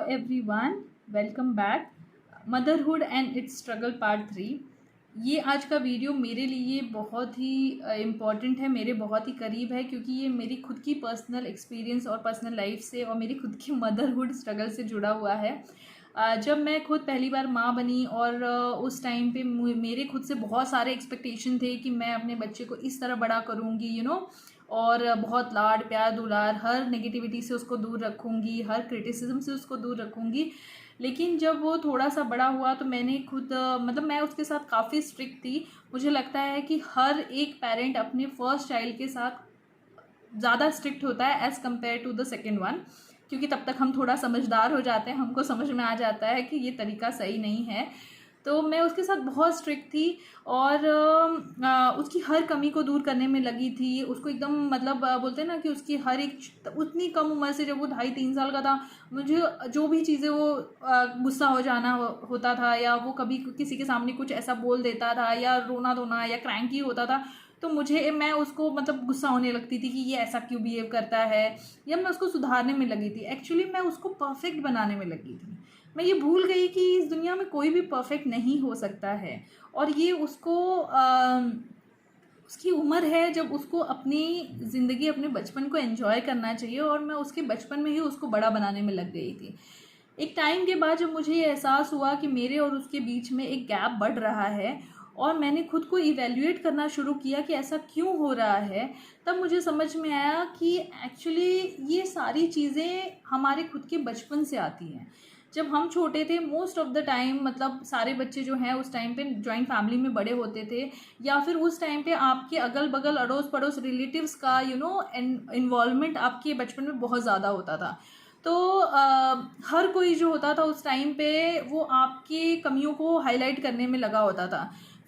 Everyone, welcome back. Motherhood and it's struggle part 3। ये आज का वीडियो मेरे लिए बहुत ही इम्पॉर्टेंट है, मेरे बहुत ही करीब है, क्योंकि ये मेरी खुद की पर्सनल एक्सपीरियंस और पर्सनल लाइफ से और मेरी खुद की मदरहुड स्ट्रगल से जुड़ा हुआ है। जब मैं खुद पहली बार माँ बनी और उस टाइम पे मेरे खुद से बहुत सारे एक्सपेक्टेशन थे कि मैं अपने बच्चे को इस तरह बड़ा करूँगी, और बहुत लाड प्यार दुलार, हर नेगेटिविटी से उसको दूर रखूँगी, हर क्रिटिसिज्म से उसको दूर रखूँगी। लेकिन जब वो थोड़ा सा बड़ा हुआ तो मैंने खुद मतलब मैं उसके साथ काफ़ी स्ट्रिक्ट थी। मुझे लगता है कि हर एक पेरेंट अपने फर्स्ट चाइल्ड के साथ ज़्यादा स्ट्रिक्ट होता है as compare to the second one, क्योंकि तब तक हम थोड़ा समझदार हो जाते हैं, हमको समझ में आ जाता है कि ये तरीका सही नहीं है। तो मैं उसके साथ बहुत स्ट्रिक्ट थी और उसकी हर कमी को दूर करने में लगी थी। उसको एकदम मतलब बोलते हैं ना कि उसकी हर एक उतनी कम उम्र से, जब वो 2.5-3 साल का था, मुझे जो भी चीज़ें वो गुस्सा हो जाना होता था, या वो कभी किसी के सामने कुछ ऐसा बोल देता था, या रोना धोना या क्रैंकी होता था, तो मैं उसको मतलब गुस्सा होने लगती थी कि ये ऐसा क्यों बिहेव करता है, या मैं उसको सुधारने में लगी थी। एक्चुअली मैं उसको परफेक्ट बनाने में लगी थी। मैं ये भूल गई कि इस दुनिया में कोई भी परफेक्ट नहीं हो सकता है, और ये उसको उसकी उम्र है जब उसको अपनी ज़िंदगी, अपने बचपन को एंजॉय करना चाहिए, और मैं उसके बचपन में ही उसको बड़ा बनाने में लग गई थी। एक टाइम के बाद जब मुझे ये एहसास हुआ कि मेरे और उसके बीच में एक गैप बढ़ रहा है, और मैंने खुद को इवैल्यूएट करना शुरू किया कि ऐसा क्यों हो रहा है, तब मुझे समझ में आया कि एक्चुअली ये सारी चीज़ें हमारे खुद के बचपन से आती हैं। जब हम छोटे थे, मोस्ट ऑफ द टाइम, मतलब सारे बच्चे जो हैं उस टाइम पे जॉइंट फैमिली में बड़े होते थे, या फिर उस टाइम पे आपके अगल बगल अड़ोस पड़ोस रिलेटिव्स का इन्वॉल्वमेंट आपके बचपन में बहुत ज़्यादा होता था। तो हर कोई जो होता था उस टाइम पे, वो आपकी कमियों को हाईलाइट करने में लगा होता था।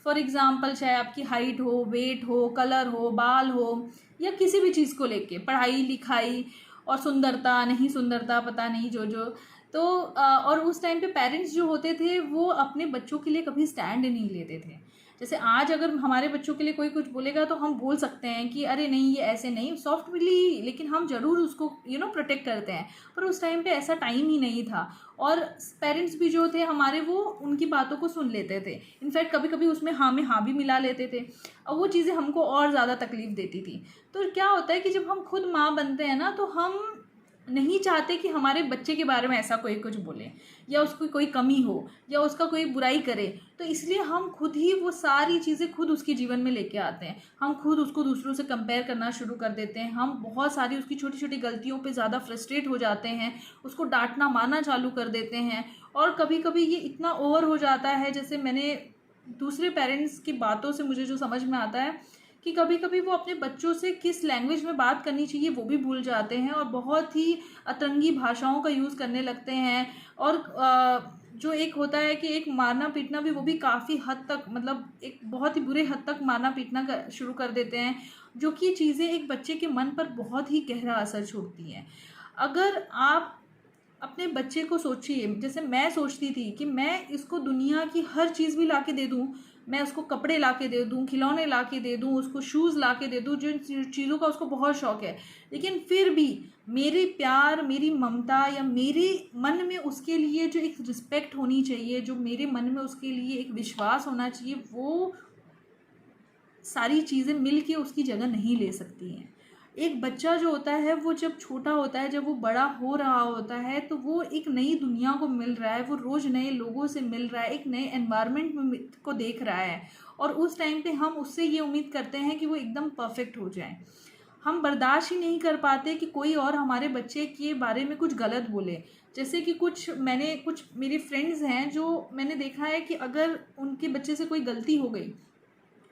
फॉर एग्ज़ाम्पल, चाहे आपकी हाइट हो, वेट हो, कलर हो, बाल हो, या किसी भी चीज़ को लेके, पढ़ाई लिखाई और सुंदरता, नहीं सुंदरता पता नहीं जो जो। तो और उस टाइम पे पेरेंट्स जो होते थे वो अपने बच्चों के लिए कभी स्टैंड नहीं लेते थे। जैसे आज अगर हमारे बच्चों के लिए कोई कुछ बोलेगा तो हम बोल सकते हैं कि अरे नहीं, ये ऐसे नहीं, सॉफ्टली, लेकिन हम ज़रूर उसको प्रोटेक्ट करते हैं। पर उस टाइम पे ऐसा टाइम ही नहीं था, और पेरेंट्स भी जो थे हमारे, वो उनकी बातों को सुन लेते थे। इनफैक्ट कभी कभी उसमें हाँ में हाँ भी मिला लेते थे, और वो चीज़ें हमको और ज़्यादा तकलीफ़ देती थी। तो क्या होता है कि जब हम खुद माँ बनते हैं ना, तो हम नहीं चाहते कि हमारे बच्चे के बारे में ऐसा कोई कुछ बोले, या उसकी कोई कमी हो, या उसका कोई बुराई करे। तो इसलिए हम खुद ही वो सारी चीज़ें खुद उसके जीवन में लेके आते हैं। हम खुद उसको दूसरों से कंपेयर करना शुरू कर देते हैं। हम बहुत सारी उसकी छोटी छोटी गलतियों पे ज़्यादा फ्रस्ट्रेट हो जाते हैं, उसको डांटना मारना चालू कर देते हैं। और कभी कभी ये इतना ओवर हो जाता है, जैसे मैंने दूसरे पेरेंट्स की बातों से मुझे जो समझ में आता है कि कभी कभी वो अपने बच्चों से किस लैंग्वेज में बात करनी चाहिए वो भी भूल जाते हैं, और बहुत ही अतरंगी भाषाओं का यूज़ करने लगते हैं। और जो एक होता है कि एक मारना पीटना भी, वो भी काफ़ी हद तक, मतलब एक बहुत ही बुरे हद तक मारना पीटना शुरू कर देते हैं, जो कि चीज़ें एक बच्चे के मन पर बहुत ही गहरा असर छोड़ती हैं। अगर आप अपने बच्चे को सोचिए, जैसे मैं सोचती थी कि मैं इसको दुनिया की हर चीज़ भी ला के दे दूँ, मैं उसको कपड़े ला के दे दूँ, खिलौने ला के दे दूँ, उसको शूज़ ला के दे दूँ, जिन चीज़ों का उसको बहुत शौक है, लेकिन फिर भी मेरे प्यार, मेरी ममता, या मेरे मन में उसके लिए जो एक रिस्पेक्ट होनी चाहिए, जो मेरे मन में उसके लिए एक विश्वास होना चाहिए, वो सारी चीज़ें मिल के उसकी जगह नहीं ले सकती हैं। एक बच्चा जो होता है, वो जब छोटा होता है, जब वो बड़ा हो रहा होता है, तो वो एक नई दुनिया को मिल रहा है, वो रोज़ नए लोगों से मिल रहा है, एक नए एनवायरनमेंट में को देख रहा है, और उस टाइम पे हम उससे ये उम्मीद करते हैं कि वो एकदम परफेक्ट हो जाए। हम बर्दाश्त ही नहीं कर पाते कि कोई और हमारे बच्चे के बारे में कुछ गलत बोले। जैसे कि कुछ मेरी फ्रेंड्स हैं, जो मैंने देखा है कि अगर उनके बच्चे से कोई गलती हो गई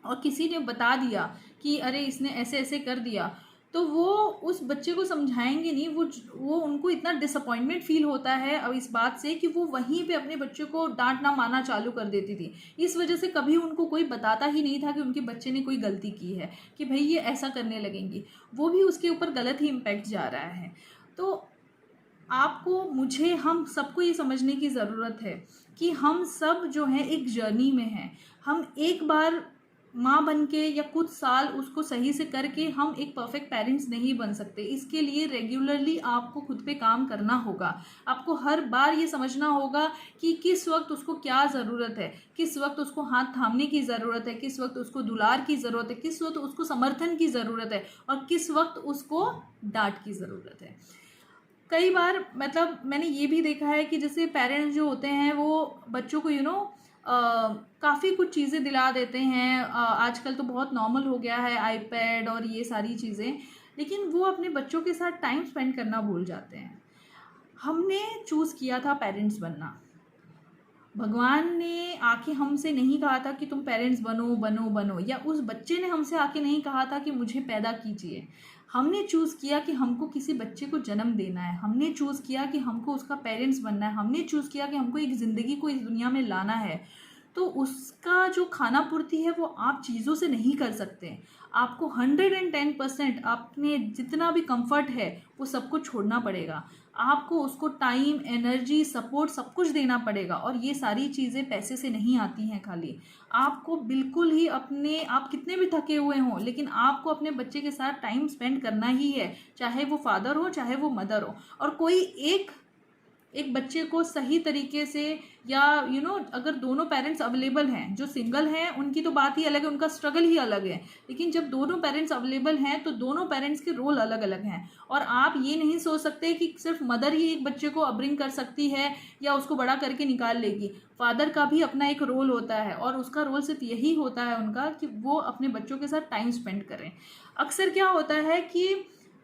और किसी ने बता दिया कि अरे इसने ऐसे ऐसे कर दिया, तो वो उस बच्चे को समझाएंगे नहीं। वो उनको इतना डिसअपॉइंटमेंट फील होता है अब इस बात से, कि वो वहीं पे अपने बच्चे को डांटना मारना चालू कर देती थी। इस वजह से कभी उनको कोई बताता ही नहीं था कि उनके बच्चे ने कोई गलती की है, कि भाई ये ऐसा करने लगेंगी, वो भी उसके ऊपर गलत ही इम्पैक्ट जा रहा है। तो आपको, मुझे, हम सबको ये समझने की ज़रूरत है कि हम सब जो हैं एक जर्नी में हैं। हम एक बार माँ बन के या कुछ साल उसको सही से करके हम एक परफेक्ट पेरेंट्स नहीं बन सकते। इसके लिए रेगुलरली आपको खुद पे काम करना होगा। आपको हर बार ये समझना होगा कि किस वक्त उसको क्या ज़रूरत है, किस वक्त उसको हाथ थामने की ज़रूरत है, किस वक्त उसको दुलार की ज़रूरत है, किस वक्त उसको समर्थन की ज़रूरत है और किस वक्त उसको डांट की ज़रूरत है। कई बार मतलब मैंने ये भी देखा है कि जैसे पेरेंट्स जो होते हैं वो बच्चों को काफ़ी कुछ चीज़ें दिला देते हैं। आजकल तो बहुत नॉर्मल हो गया है आईपैड और ये सारी चीज़ें, लेकिन वो अपने बच्चों के साथ टाइम स्पेंड करना भूल जाते हैं। हमने चूज़ किया था पेरेंट्स बनना। भगवान ने आके हमसे नहीं कहा था कि तुम पेरेंट्स बनो बनो बनो, या उस बच्चे ने हमसे आके नहीं कहा था कि मुझे पैदा कीजिए। हमने चूज़ किया कि हमको किसी बच्चे को जन्म देना है, हमने चूज़ किया कि हमको उसका पेरेंट्स बनना है, हमने चूज़ किया कि हमको एक ज़िंदगी को इस दुनिया में लाना है। तो उसका जो खाना पूर्ति है वो आप चीज़ों से नहीं कर सकते। आपको 110% अपने जितना भी कंफर्ट है वो सब कुछ छोड़ना पड़ेगा। आपको उसको टाइम, एनर्जी, सपोर्ट सब कुछ देना पड़ेगा, और ये सारी चीज़ें पैसे से नहीं आती हैं खाली। आपको बिल्कुल ही आप कितने भी थके हुए हों, लेकिन आपको अपने बच्चे के साथ टाइम स्पेंड करना ही है, चाहे वो फादर हो चाहे वो मदर हो। और कोई एक बच्चे को सही तरीके से, या अगर दोनों पेरेंट्स अवेलेबल हैं, जो सिंगल हैं उनकी तो बात ही अलग है, उनका स्ट्रगल ही अलग है, लेकिन जब दोनों पेरेंट्स अवेलेबल हैं तो दोनों पेरेंट्स के रोल अलग अलग हैं। और आप ये नहीं सोच सकते कि सिर्फ मदर ही एक बच्चे को अपब्रिंग कर सकती है या उसको बड़ा करके निकाल लेगी। फादर का भी अपना एक रोल होता है, और उसका रोल सिर्फ यही होता है उनका कि वो अपने बच्चों के साथ टाइम स्पेंड करें। अक्सर क्या होता है कि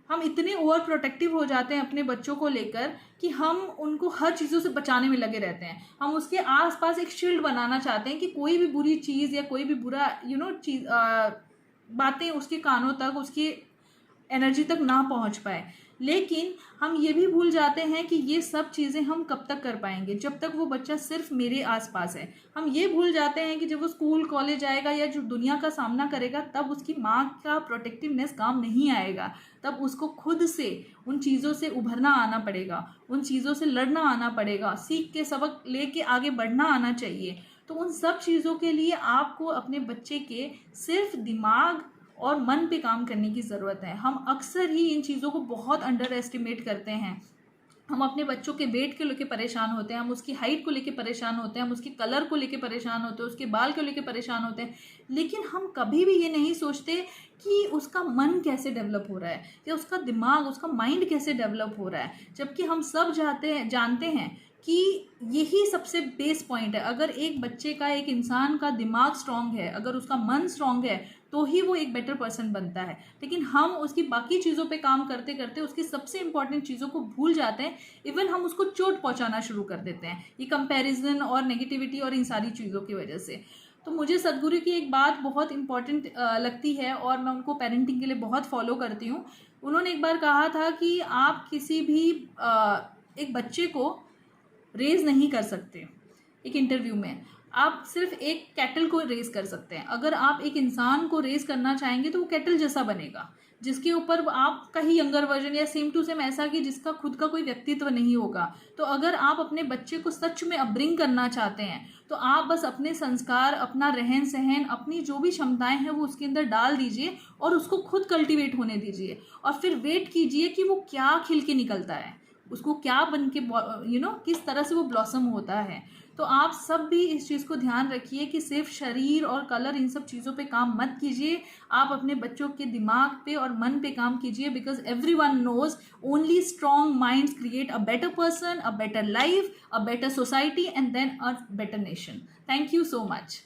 हम इतने ओवर प्रोटेक्टिव हो जाते हैं अपने बच्चों को लेकर कि हम उनको हर चीज़ों से बचाने में लगे रहते हैं। हम उसके आसपास एक शील्ड बनाना चाहते हैं कि कोई भी बुरी चीज़ या कोई भी बुरा चीज़ बातें उसके कानों तक, उसकी एनर्जी तक ना पहुंच पाए। लेकिन हम ये भी भूल जाते हैं कि ये सब चीज़ें हम कब तक कर पाएंगे, जब तक वो बच्चा सिर्फ मेरे आसपास है। हम ये भूल जाते हैं कि जब वो स्कूल कॉलेज आएगा या जो दुनिया का सामना करेगा, तब उसकी माँ का प्रोटेक्टिवनेस काम नहीं आएगा। तब उसको खुद से उन चीज़ों से उभरना आना पड़ेगा, उन चीज़ों से लड़ना आना पड़ेगा, सीख के सबक लेके आगे बढ़ना आना चाहिए। तो उन सब चीज़ों के लिए आपको अपने बच्चे के सिर्फ दिमाग और मन पे काम करने की ज़रूरत है। हम अक्सर ही इन चीज़ों को बहुत अंडर एस्टिमेट करते हैं। हम अपने बच्चों के वेट को लेके परेशान होते हैं, हम उसकी हाइट को लेके परेशान होते हैं, हम उसके कलर को लेके परेशान होते हैं, उसके बाल को लेके परेशान होते हैं, लेकिन हम कभी भी ये नहीं सोचते कि उसका मन कैसे डेवलप हो रहा है या उसका दिमाग, उसका माइंड कैसे डेवलप हो रहा है। जबकि हम सब जानते हैं कि यही सबसे बेस पॉइंट है। अगर एक बच्चे का, एक इंसान का दिमाग स्ट्रांग है, अगर उसका मन स्ट्रांग है, तो ही वो एक बेटर पर्सन बनता है। लेकिन हम उसकी बाकी चीज़ों पे काम करते करते उसकी सबसे इंपॉर्टेंट चीज़ों को भूल जाते हैं। इवन हम उसको चोट पहुंचाना शुरू कर देते हैं, ये कंपैरिजन और नेगेटिविटी और इन सारी चीज़ों की वजह से। तो मुझे सदगुरु की एक बात बहुत इंपॉर्टेंट लगती है, और मैं उनको पेरेंटिंग के लिए बहुत फॉलो करती हूँ। उन्होंने एक बार कहा था कि आप किसी भी एक बच्चे को रेज नहीं कर सकते। एक इंटरव्यू में आप सिर्फ एक कैटल को रेस कर सकते हैं। अगर आप एक इंसान को रेस करना चाहेंगे तो वो कैटल जैसा बनेगा, जिसके ऊपर आपका ही यंगर वर्जन या सेम टू सेम ऐसा कि जिसका खुद का कोई व्यक्तित्व नहीं होगा। तो अगर आप अपने बच्चे को सच में अपब्रिंग करना चाहते हैं तो आप बस अपने संस्कार, अपना रहन सहन, अपनी जो भी क्षमताएं हैं वो उसके अंदर डाल दीजिए और उसको खुद कल्टीवेट होने दीजिए, और फिर वेट कीजिए कि वो क्या खिल के निकलता है, उसको क्या बन के किस तरह से वो ब्लॉसम होता है। तो आप सब भी इस चीज़ को ध्यान रखिए कि सिर्फ शरीर और कलर, इन सब चीज़ों पे काम मत कीजिए। आप अपने बच्चों के दिमाग पे और मन पे काम कीजिए, because everyone knows only strong minds create a better person, a better life, a better society and then a better nation. Thank you so much.